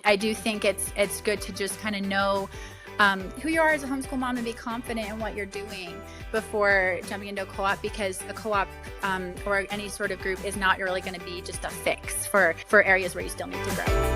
I do think it's good to just kind of know who you are as a homeschool mom and be confident in what you're doing before jumping into a co-op, because a co-op or any sort of group is not really going to be just a fix for areas where you still need to grow.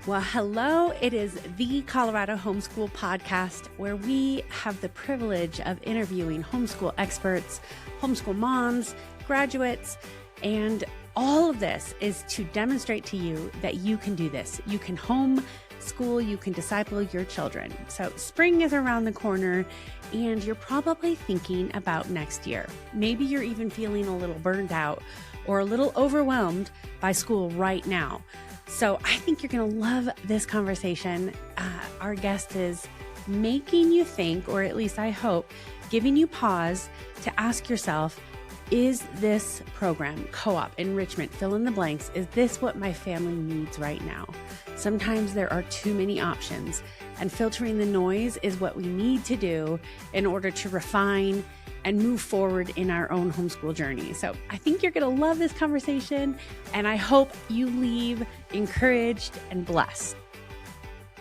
Well, hello. It is the Colorado Homeschool Podcast, where we have the privilege of interviewing homeschool experts, homeschool moms, graduates, and all of this is to demonstrate to you that you can do this. You can homeschool, you can disciple your children. So spring is around the corner and you're probably thinking about next year. Maybe you're even feeling a little burned out or a little overwhelmed by school right now. So I think you're going to love this conversation. Our guest is making you think, or at least I hope, giving you pause to ask yourself, is this program, co-op, enrichment, fill in the blanks, is this what my family needs right now? Sometimes there are too many options, and filtering the noise is what we need to do in order to refine and move forward in our own homeschool journey. So I think you're going to love this conversation, and I hope you leave encouraged and blessed.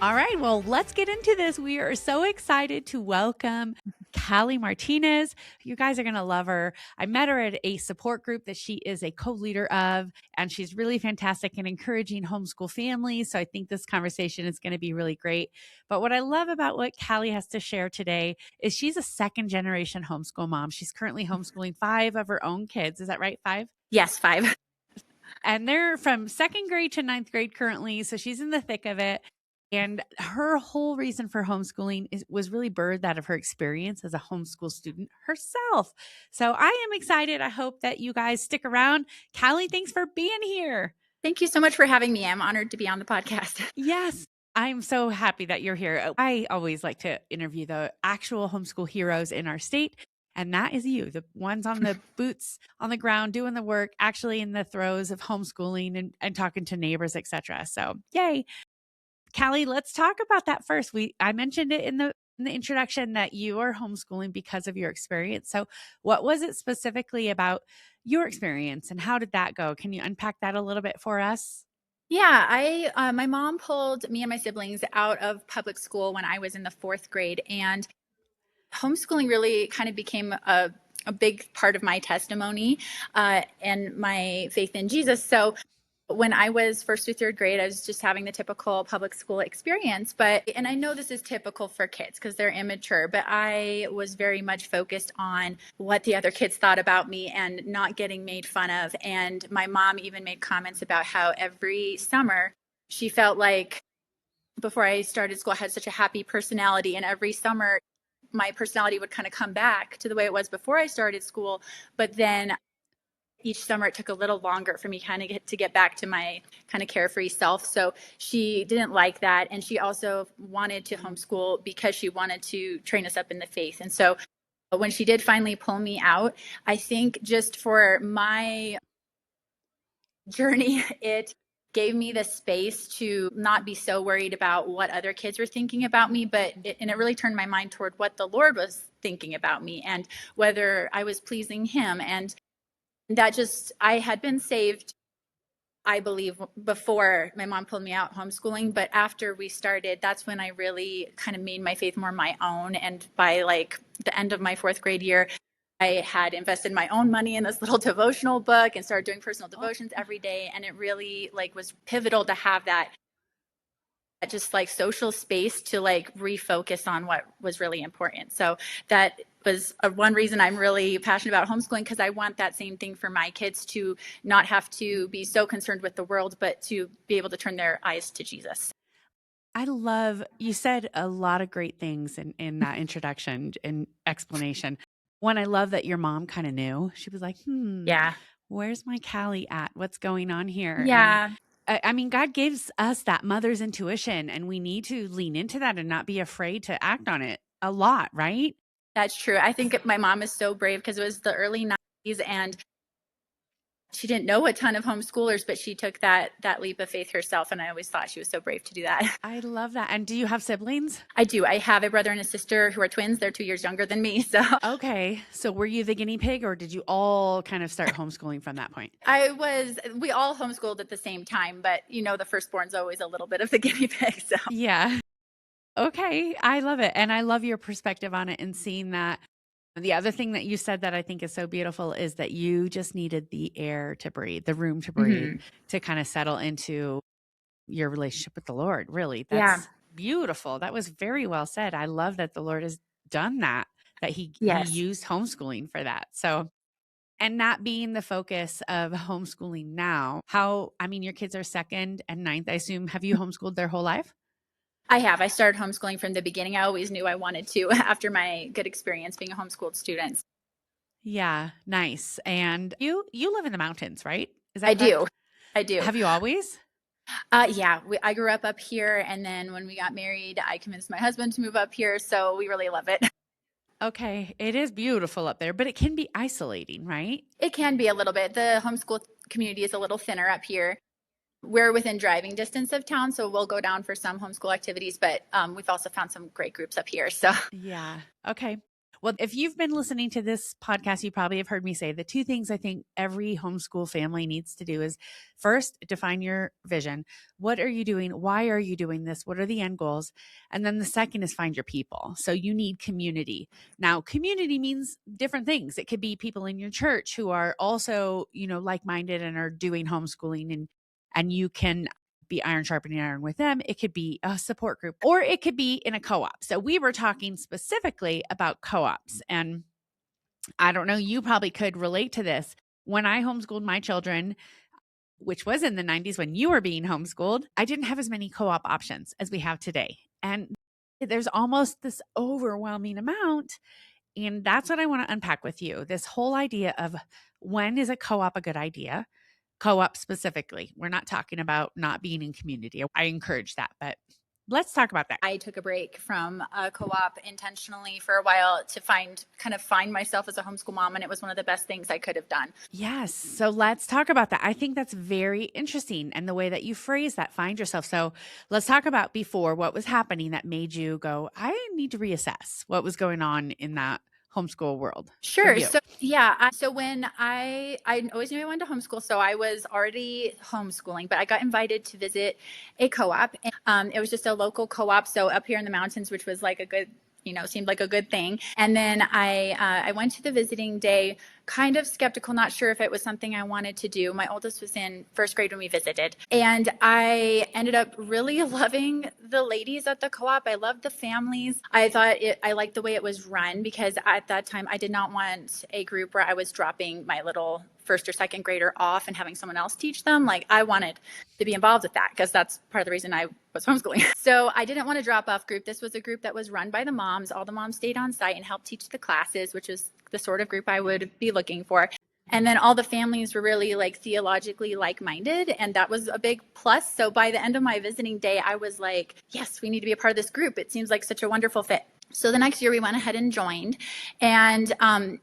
All right, well, let's get into this. We are so excited to welcome Callie Martinez. You guys are going to love her. I met her at a support group that she is a co-leader of, and she's really fantastic in encouraging homeschool families. So I think this conversation is going to be really great. But what I love about what Callie has to share today is she's a second-generation homeschool mom. She's currently homeschooling 5 of her own kids. Is that right, 5? Yes, 5. And they're from 2nd grade to 9th grade currently, so she's in the thick of it. And her whole reason for homeschooling was really birthed out of her experience as a homeschool student herself. So I am excited. I hope that you guys stick around. Callie, thanks for being here. Thank you so much for having me. I'm honored to be on the podcast. Yes, I'm so happy that you're here. I always like to interview the actual homeschool heroes in our state. And that is you, the ones on the boots on the ground, doing the work, actually in the throes of homeschooling and talking to neighbors, etc. So yay. Callie, let's talk about that first. I mentioned it in the introduction that you are homeschooling because of your experience. So what was it specifically about your experience and how did that go? Can you unpack that a little bit for us? Yeah, my mom pulled me and my siblings out of public school when I was in the 4th grade, and homeschooling really kind of became a big part of my testimony and my faith in Jesus. So when I was 1st through 3rd grade, I was just having the typical public school experience. And I know this is typical for kids because they're immature, but I was very much focused on what the other kids thought about me and not getting made fun of. And my mom even made comments about how every summer she felt like before I started school, I had such a happy personality. And every summer, my personality would kind of come back to the way it was before I started school. But then each summer it took a little longer for me kind of to get back to my kind of carefree self. So she didn't like that. And she also wanted to homeschool because she wanted to train us up in the faith. And so when she did finally pull me out, I think just for my journey, it gave me the space to not be so worried about what other kids were thinking about me, and it really turned my mind toward what the Lord was thinking about me and whether I was pleasing him. And I had been saved, I believe, before my mom pulled me out homeschooling. But after we started, that's when I really kind of made my faith more my own. And by like the end of my 4th grade year, I had invested my own money in this little devotional book and started doing personal devotions every day. And it really was pivotal to have that just social space to refocus on what was really important. So that was one reason I'm really passionate about homeschooling, because I want that same thing for my kids, to not have to be so concerned with the world, but to be able to turn their eyes to Jesus. You said a lot of great things in that introduction and explanation. One, I love that your mom kind of knew. She was like, yeah, where's my Callie at? What's going on here? Yeah. I mean, God gives us that mother's intuition, and we need to lean into that and not be afraid to act on it a lot, right? That's true. I think my mom is so brave because it was the early 90s and She didn't know a ton of homeschoolers, but she took that leap of faith herself. And I always thought she was so brave to do that. I love that. And do you have siblings? I do. I have a brother and a sister who are twins. They're 2 years younger than me. So okay. So were you the guinea pig, or did you all kind of start homeschooling from that point? We all homeschooled at the same time, but the firstborn's always a little bit of the guinea pig. So yeah. Okay. I love it. And I love your perspective on it and seeing that. The other thing that you said that I think is so beautiful is that you just needed the air to breathe, the room to breathe, to kind of settle into your relationship with the Lord. Really, that's beautiful. That was very well said. I love that the Lord has done that he used homeschooling for that. So, and that being the focus of homeschooling now, your kids are 2nd and 9th, I assume. Have you homeschooled their whole life? I have. I started homeschooling from the beginning. I always knew I wanted to after my good experience being a homeschooled student. Yeah, nice. And you live in the mountains, right? Is that correct? I do. Have you always? Yeah. I grew up here, and then when we got married, I convinced my husband to move up here, so we really love it. Okay. It is beautiful up there, but it can be isolating, right? It can be a little bit. The homeschool community is a little thinner up here. We're within driving distance of town, so we'll go down for some homeschool activities, but we've also found some great groups up here. So yeah. Okay. Well, if you've been listening to this podcast, you probably have heard me say the 2 things I think every homeschool family needs to do is first, define your vision. What are you doing? Why are you doing this? What are the end goals? And then the second is find your people. So you need community. Now, community means different things. It could be people in your church who are also, like-minded and are doing homeschooling, and you can be iron sharpening iron with them. It could be a support group, or it could be in a co-op. So we were talking specifically about co-ops, and I don't know, you probably could relate to this. When I homeschooled my children, which was in the 90s when you were being homeschooled, I didn't have as many co-op options as we have today. And there's almost this overwhelming amount. And that's what I want to unpack with you. This whole idea of when is a co-op a good idea? Co-op specifically. We're not talking about not being in community. I encourage that, but let's talk about that. I took a break from a co-op intentionally for a while to find myself as a homeschool mom, and it was one of the best things I could have done. Yes. So let's talk about that. I think that's very interesting, and the way that you phrase that, find yourself. So let's talk about before, what was happening that made you go, I need to reassess what was going on in that homeschool world. Sure. So when I always knew I wanted to homeschool, so I was already homeschooling, but I got invited to visit a co-op. And, it was just a local co-op, so up here in the mountains, which was like a good, seemed like a good thing. And then I went to the visiting day, kind of skeptical, not sure if it was something I wanted to do. My oldest was in 1st grade when we visited, and I ended up really loving the ladies at the co-op. I loved the families. I liked the way it was run, because at that time I did not want a group where I was dropping my little 1st or 2nd grader off and having someone else teach them. Like, I wanted to be involved with that, because that's part of the reason I was homeschooling. So I didn't want to drop off group. This was a group that was run by the moms. All the moms stayed on site and helped teach the classes, which is the sort of group I would be looking for. And then all the families were really theologically like-minded, and that was a big plus. So by the end of my visiting day, I was like, yes, we need to be a part of this group. It seems like such a wonderful fit. So the next year we went ahead and joined, and I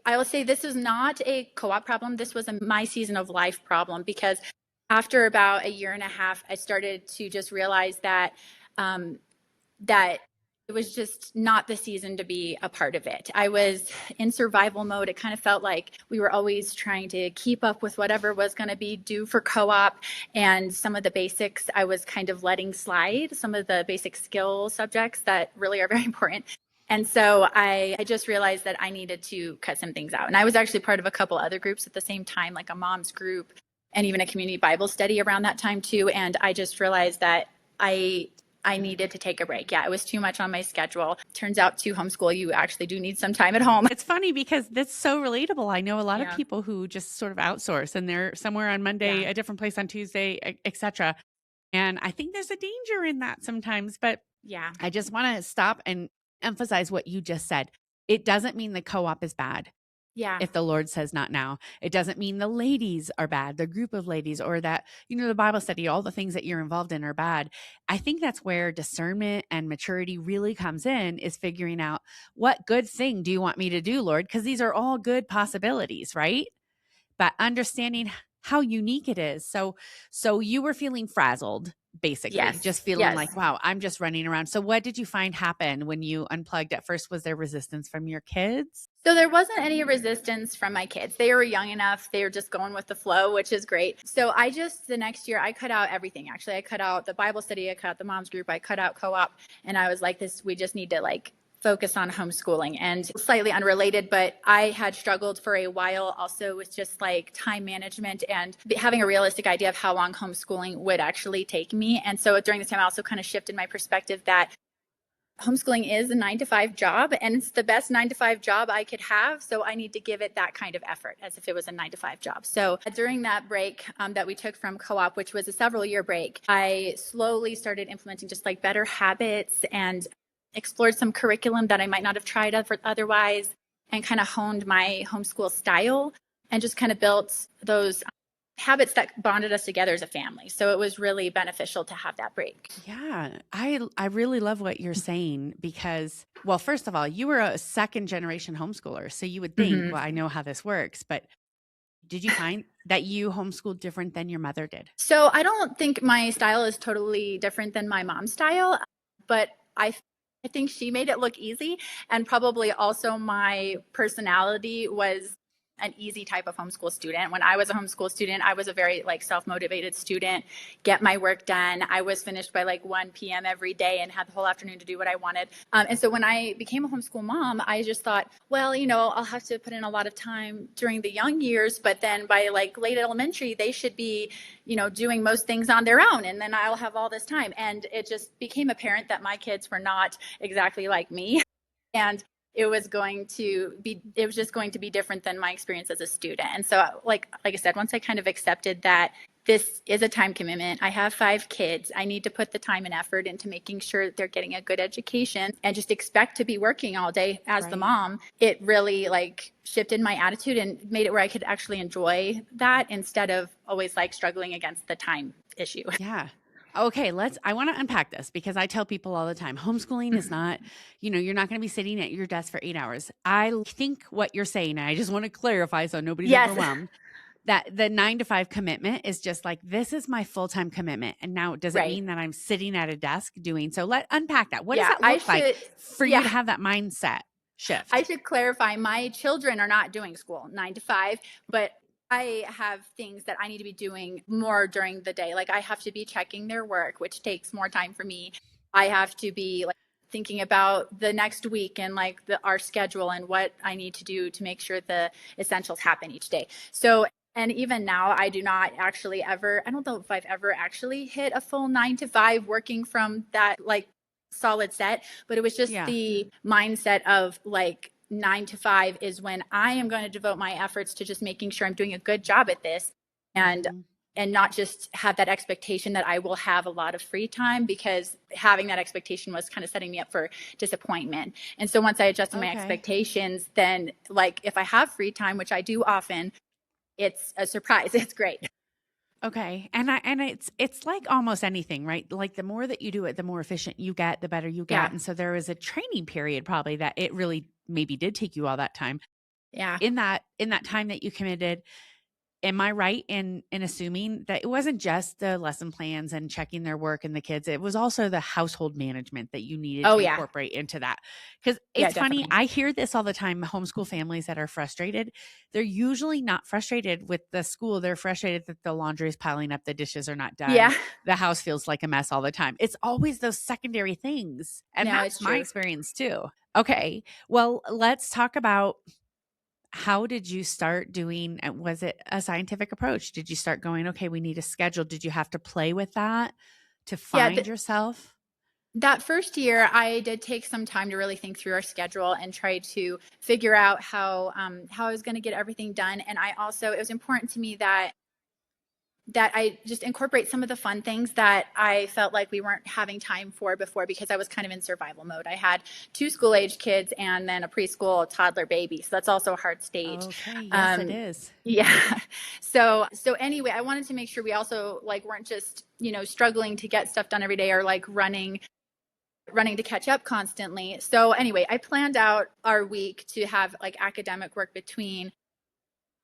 will say this is not a co-op problem. This was my season of life problem, because after about a year and a half, I started to just realize that that it was just not the season to be a part of it. I was in survival mode. It kind of felt like we were always trying to keep up with whatever was going to be due for co-op. And some of the basics I was kind of letting slide, some of the basic skill subjects that really are very important. And so I just realized that I needed to cut some things out. And I was actually part of a couple other groups at the same time, like a mom's group and even a community Bible study around that time too. And I just realized that I needed to take a break. Yeah, it was too much on my schedule. Turns out to homeschool, you actually do need some time at home. It's funny because that's so relatable. I know a lot of people who just sort of outsource, and they're somewhere on Monday, a different place on Tuesday, etc. And I think there's a danger in that sometimes. But I just want to stop and emphasize what you just said. It doesn't mean the co-op is bad. Yeah. If the Lord says not now, it doesn't mean the ladies are bad, the group of ladies, or that, the Bible study, all the things that you're involved in are bad. I think that's where discernment and maturity really comes in, is figuring out, what good thing do you want me to do, Lord? Because these are all good possibilities, right? but understanding how unique it is. So you were feeling frazzled, basically, just feeling like, wow, I'm just running around. So what did you find happened when you unplugged at first? Was there resistance from your kids? So there wasn't any resistance from my kids. They were young enough. They were just going with the flow, which is great. So the next year, I cut out everything. Actually, I cut out the Bible study. I cut out the mom's group. I cut out co-op. And I was like, we just need to focus on homeschooling. And slightly unrelated, but I had struggled for a while also with just time management and having a realistic idea of how long homeschooling would actually take me. And so during this time, I also kind of shifted my perspective that homeschooling is a 9-to-5 job, and it's the best 9-to-5 job I could have. So I need to give it that kind of effort as if it was a 9-to-5 job. So during that break that we took from co-op, which was a several-year break, I slowly started implementing just better habits and explored some curriculum that I might not have tried otherwise, and kind of honed my homeschool style and just kind of built those habits that bonded us together as a family. So it was really beneficial to have that break. Yeah, I really love what you're saying because, well, first of all, you were a second generation homeschooler. So you would think, well, I know how this works, but did you find that you homeschooled different than your mother did? So I don't think my style is totally different than my mom's style, but I think she made it look easy. And probably also my personality was an easy type of homeschool student. When I was a homeschool student, I was a very self-motivated student, get my work done. I was finished by 1 p.m. every day and had the whole afternoon to do what I wanted. And so when I became a homeschool mom, I just thought, well, I'll have to put in a lot of time during the young years, but then by late elementary, they should be, doing most things on their own. And then I'll have all this time. And it just became apparent that my kids were not exactly like me. And it was just going to be different than my experience as a student. And so like I said, once I kind of accepted that this is a time commitment, I have 5 kids, I need to put the time and effort into making sure they're getting a good education and just expect to be working all day as the mom, it really shifted my attitude and made it where I could actually enjoy that instead of always struggling against the time issue. Yeah. Okay, I want to unpack this because I tell people all the time, homeschooling is not, you're not going to be sitting at your desk for 8 hours. I think what you're saying, and I just want to clarify so nobody's overwhelmed, that the 9-to-5 commitment is just this is my full-time commitment. And now does it mean that I'm sitting at a desk doing, so let's unpack that. What does that look like for you to have that mindset shift? I should clarify, my children are not doing school 9 to 5, but I have things that I need to be doing more during the day. I have to be checking their work, which takes more time for me. I have to be thinking about the next week and our schedule and what I need to do to make sure the essentials happen each day. So, and even now I do not actually I don't know if I've ever actually hit a full 9 to 5 working from that solid set, but it was just the mindset of 9 to 5 is when I am going to devote my efforts to just making sure I'm doing a good job at this and not just have that expectation that I will have a lot of free time, because having that expectation was kind of setting me up for disappointment. And so once I adjusted my expectations, then if I have free time, which I do often, it's a surprise. It's great. Okay. And it's like almost anything, right? The more that you do it, the more efficient you get, the better you get. Yeah. And so there was a training period probably that it really maybe did take you all that time. Yeah. In that time that you committed, am I right in assuming that it wasn't just the lesson plans and checking their work and the kids, it was also the household management that you needed to incorporate into that? Because it's funny, I hear this all the time, homeschool families that are frustrated, they're usually not frustrated with the school. They're frustrated that the laundry is piling up, the dishes are not done. Yeah. The house feels like a mess all the time. It's always those secondary things. And that's my experience too. Okay. Well, let's talk about, how did you start doing, was it a scientific approach? Did you start going, okay, we need a schedule? Did you have to play with that to find yourself? That first year, I did take some time to really think through our schedule and try to figure out how I was going to get everything done. And it was important to me that I just incorporate some of the fun things that I felt like we weren't having time for before, because I was kind of in survival mode. I had 2 school-age kids and then a preschool toddler baby. So that's also a hard stage. Okay, yes, it is. Yeah. So anyway, I wanted to make sure we also weren't just, struggling to get stuff done every day or running to catch up constantly. So anyway, I planned out our week to have academic work between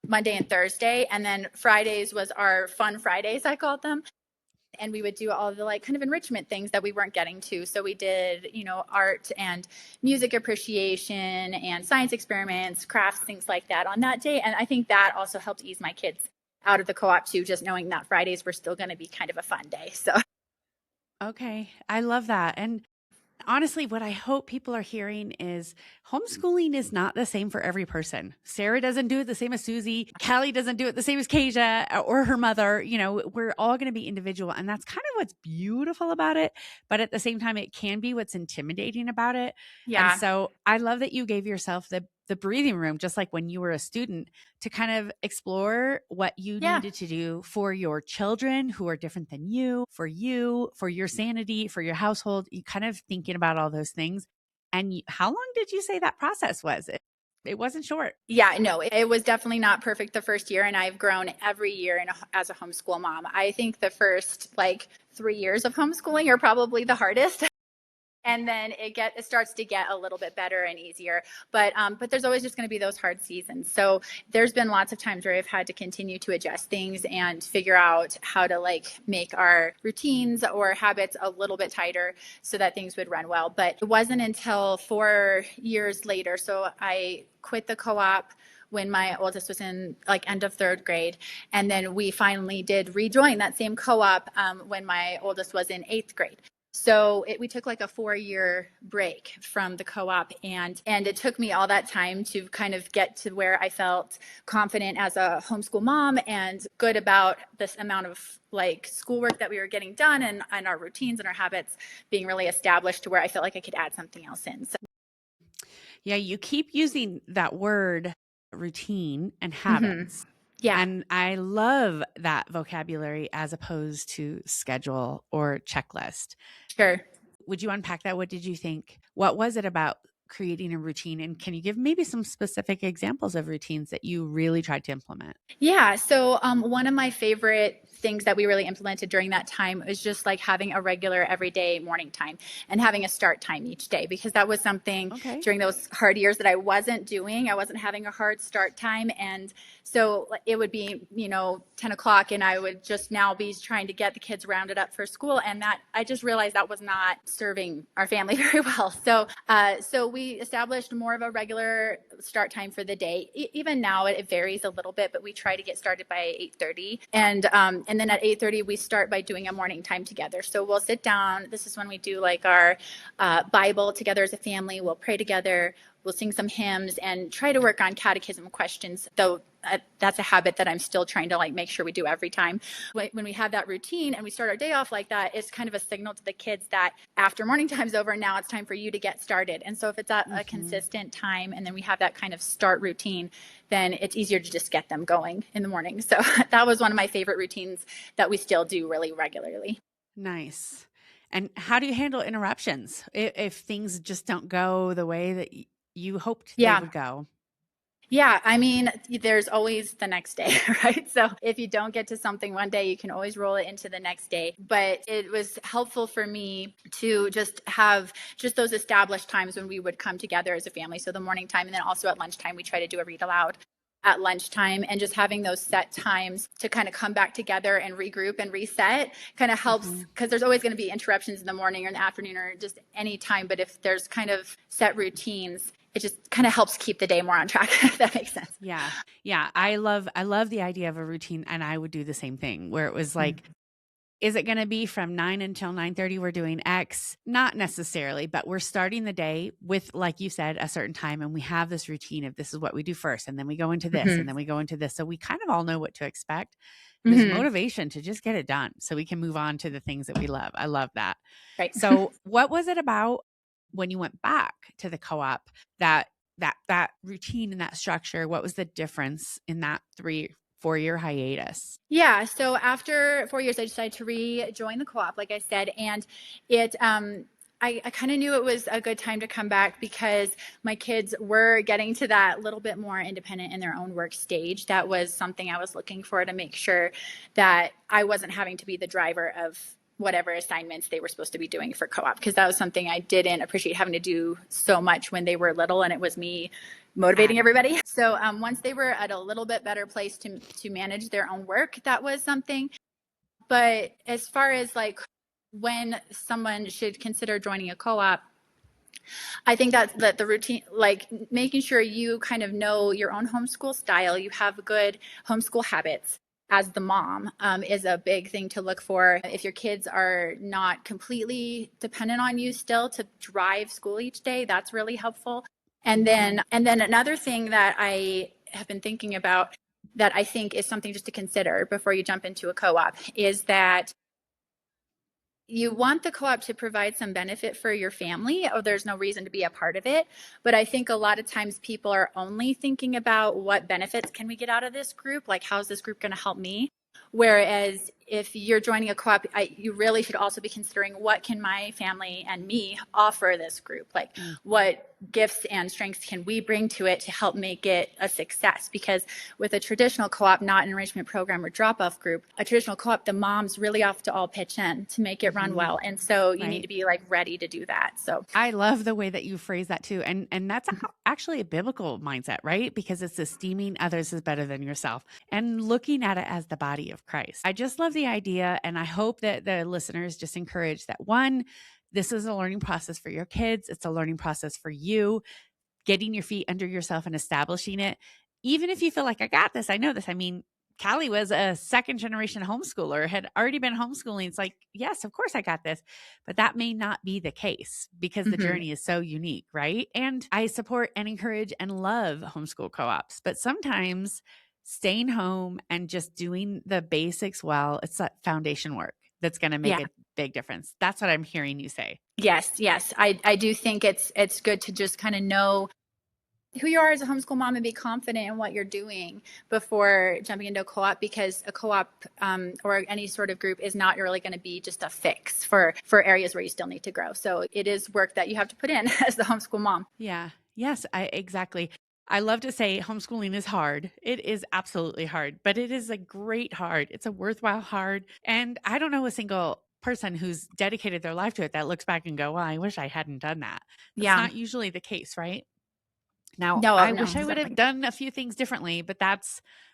Monday and Thursday. And then Fridays was our fun Fridays, I called them. And we would do all the like kind of enrichment things that we weren't getting to. So we did, art and music appreciation and science experiments, crafts, things like that on that day. And I think that also helped ease my kids out of the co-op too, just knowing that Fridays were still going to be kind of a fun day. So. Okay. I love that. And honestly, what I hope people are hearing is homeschooling is not the same for every person. Sarah doesn't do it the same as Susie. Callie doesn't do it the same as Kashia or her mother. We're all going to be individual. And that's kind of what's beautiful about it. But at the same time, it can be what's intimidating about it. Yeah. And so I love that you gave yourself the breathing room, just like when you were a student, to kind of explore what you needed to do for your children who are different than you, for your sanity, for your household. You kind of thinking about all those things. And how long did you say that process was? It wasn't short. Yeah, no, it was definitely not perfect the first year. And I've grown every year as a homeschool mom. I think the first 3 years of homeschooling are probably the hardest. And then it starts to get a little bit better and easier. But there's always just going to be those hard seasons. So there's been lots of times where I've had to continue to adjust things and figure out how to make our routines or habits a little bit tighter so that things would run well. But it wasn't until 4 years later. So I quit the co-op when my oldest was in end of third grade. And then we finally did rejoin that same co-op when my oldest was in eighth grade. So we took a 4-year break from the co-op, and it took me all that time to kind of get to where I felt confident as a homeschool mom and good about this amount of schoolwork that we were getting done and our routines and our habits being really established to where I felt like I could add something else in. So. Yeah, you keep using that word routine and habits. Mm-hmm. Yeah. And I love that vocabulary as opposed to schedule or checklist. Sure. Would you unpack that? What did you think? What was it about creating a routine? And can you give maybe some specific examples of routines that you really tried to implement? Yeah. So one of my favorite things that we really implemented during that time was just having a regular everyday morning time and having a start time each day, because that was something during those hard years that I wasn't doing. I wasn't having a hard start time. And so it would be, 10 o'clock and I would just now be trying to get the kids rounded up for school. And that I just realized that was not serving our family very well. So we established more of a regular start time for the day. Even now it varies a little bit, but we try to get started by 8:30. And then at 8:30, we start by doing a morning time together. So we'll sit down. This is when we do our Bible together as a family. We'll pray together. We'll sing some hymns and try to work on catechism questions, though that's a habit that I'm still trying to make sure we do every time. When we have that routine and we start our day off like that, it's kind of a signal to the kids that after morning time's over, now it's time for you to get started. And so if it's at a consistent time and then we have that kind of start routine, then it's easier to just get them going in the morning. So that was one of my favorite routines that we still do really regularly. Nice. And how do you handle interruptions if things just don't go the way that you hoped they would go? Yeah, I mean, there's always the next day, right? So if you don't get to something one day, you can always roll it into the next day. But it was helpful for me to just have just those established times when we would come together as a family. So the morning time, and then also at lunchtime, we try to do a read aloud at lunchtime, and just having those set times to kind of come back together and regroup and reset kind of helps, because there's always going to be interruptions in the morning or in the afternoon or just any time. But if there's kind of set routines, it just kind of helps keep the day more on track, if that makes sense. Yeah. Yeah. I love the idea of a routine, and I would do the same thing where it was is it going to be from 9 until 9:30 we're doing X? Not necessarily, but we're starting the day with, like you said, a certain time, and we have this routine of this is what we do first, and then we go into this, and then we go into this. So we kind of all know what to expect. There's motivation to just get it done so we can move on to the things that we love. I love that. Right. So what was it about when you went back to the co-op that routine and that structure? What was the difference in that 3-4 year hiatus? Yeah. So after 4 years, I decided to rejoin the co-op, like I said, and it, I kind of knew it was a good time to come back because my kids were getting to that little bit more independent in their own work stage. That was something I was looking for, to make sure that I wasn't having to be the driver of whatever assignments they were supposed to be doing for co-op, because that was something I didn't appreciate having to do so much when they were little and it was me motivating everybody. So once they were at a little bit better place to manage their own work, that was something. But as far as like when someone should consider joining a co-op, I think that the routine, like making sure you kind of know your own homeschool style, you have good homeschool habits as the mom, is a big thing to look for. If your kids are not completely dependent on you still to drive school each day, that's really helpful. And then another thing that I have been thinking about that I think is something just to consider before you jump into a co-op is that you want the co-op to provide some benefit for your family, or there's no reason to be a part of it. But I think a lot of times people are only thinking about what benefits can we get out of this group? Like, how's this group going to help me? Whereas if you're joining a co-op, you really should also be considering what can my family and me offer this group? Like what gifts and strengths can we bring to it to help make it a success? Because with a traditional co-op, not an enrichment program or drop-off group, a traditional co-op, the moms really have to all pitch in to make it run well. And so you need to be like ready to do that. So I love the way that you phrase that too. And that's actually a biblical mindset, right? Because it's esteeming others as better than yourself and looking at it as the body of Christ. I just love the idea. And I hope that the listeners just encourage that one, this is a learning process for your kids. It's a learning process for you, getting your feet under yourself and establishing it. Even if you feel like I got this, I know this. I mean, Callie was a second generation homeschooler, had already been homeschooling. It's like, yes, of course I got this, but that may not be the case because the journey is so unique, right? And I support and encourage and love homeschool co-ops, but sometimes staying home and just doing the basics well, it's that foundation work that's going to make a big difference. That's what I'm hearing you say. Yes. I do think it's good to just kind of know who you are as a homeschool mom and be confident in what you're doing before jumping into a co-op, because a co-op or any sort of group is not really going to be just a fix for areas where you still need to grow. So it is work that you have to put in as the homeschool mom. Yeah. Yes, exactly. I love to say homeschooling is hard. It is absolutely hard, but it is a great hard. It's a worthwhile hard. And I don't know a single person who's dedicated their life to it that looks back and go, well, I wish I hadn't done that. That's not usually the case, right? Now, I wish I would have done a few things differently, but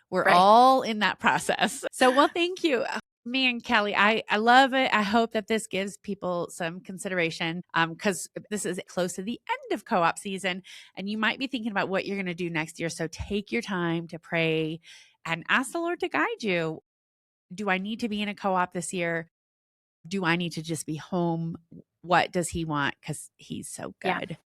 we're all in that process. So, well, thank you. Me and Callie, I love it. I hope that this gives people some consideration because this is close to the end of co-op season and you might be thinking about what you're going to do next year. So take your time to pray and ask the Lord to guide you. Do I need to be in a co-op this year? Do I need to just be home? What does he want? Because he's so good.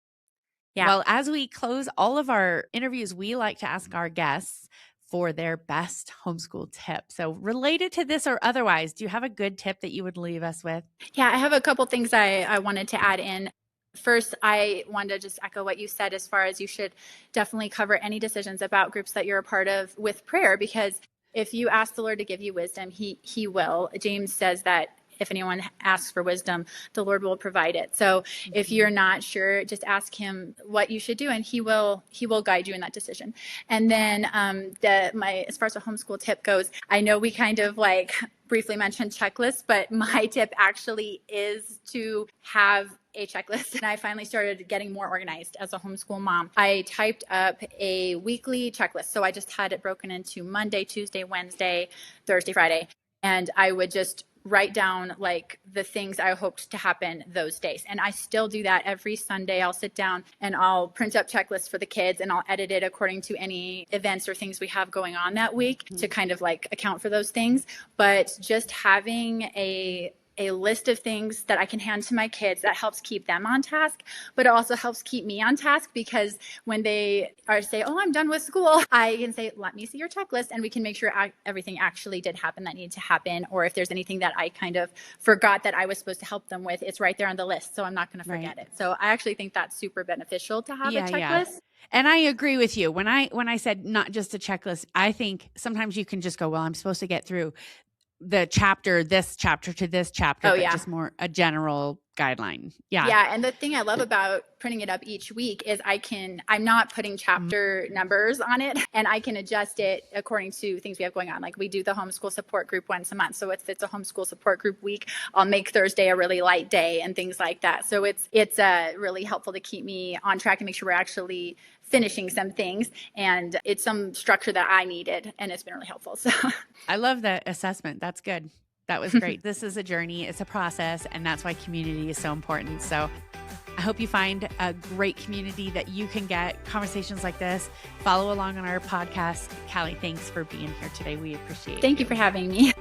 Yeah. Well, as we close all of our interviews, we like to ask our guests for their best homeschool tip. So related to this or otherwise, do you have a good tip that you would leave us with? Yeah, I have a couple things I wanted to add in. First, I wanted to just echo what you said as far as you should definitely cover any decisions about groups that you're a part of with prayer, because if you ask the Lord to give you wisdom, he will. James says that if anyone asks for wisdom, the Lord will provide it. So if you're not sure, just ask him what you should do and he will guide you in that decision. And then as far as a homeschool tip goes, I know we kind of like briefly mentioned checklists, but my tip actually is to have a checklist. And I finally started getting more organized as a homeschool mom. I typed up a weekly checklist. So I just had it broken into Monday, Tuesday, Wednesday, Thursday, Friday. And I would just write down like the things I hoped to happen those days. And I still do that every Sunday. I'll sit down and I'll print up checklists for the kids and I'll edit it according to any events or things we have going on that week to kind of like account for those things. But just having a list of things that I can hand to my kids that helps keep them on task, but it also helps keep me on task, because when they say, oh, I'm done with school, I can say, let me see your checklist and we can make sure everything actually did happen that needed to happen. Or if there's anything that I kind of forgot that I was supposed to help them with, it's right there on the list. So I'm not going to forget it. So I actually think that's super beneficial to have a checklist. Yeah. And I agree with you. When I said not just a checklist, I think sometimes you can just go, well, I'm supposed to get through the chapter, this chapter to this chapter, but just more a general guideline. Yeah. Yeah. And the thing I love about printing it up each week is I'm not putting chapter numbers on it, and I can adjust it according to things we have going on. Like we do the homeschool support group once a month. So if it's a homeschool support group week, I'll make Thursday a really light day and things like that. So it's really helpful to keep me on track and make sure we're actually finishing some things. And it's some structure that I needed, and it's been really helpful. So I love that assessment. That's good. That was great. This is a journey. It's a process. And that's why community is so important. So I hope you find a great community that you can get conversations like this. Follow along on our podcast. Callie, thanks for being here today. We appreciate it. Thank you for having me.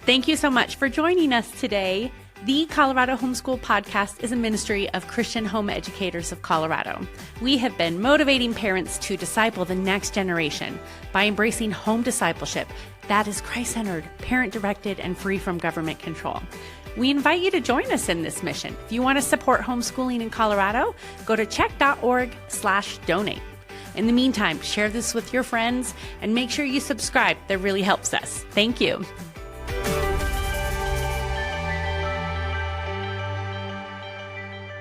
Thank you so much for joining us today. The Colorado Homeschool Podcast is a ministry of Christian home educators of Colorado. We have been motivating parents to disciple the next generation by embracing home discipleship that is Christ-centered, parent-directed, and free from government control. We invite you to join us in this mission. If you want to support homeschooling in Colorado, go to check.org/donate. In the meantime, share this with your friends and make sure you subscribe. That really helps us. Thank you.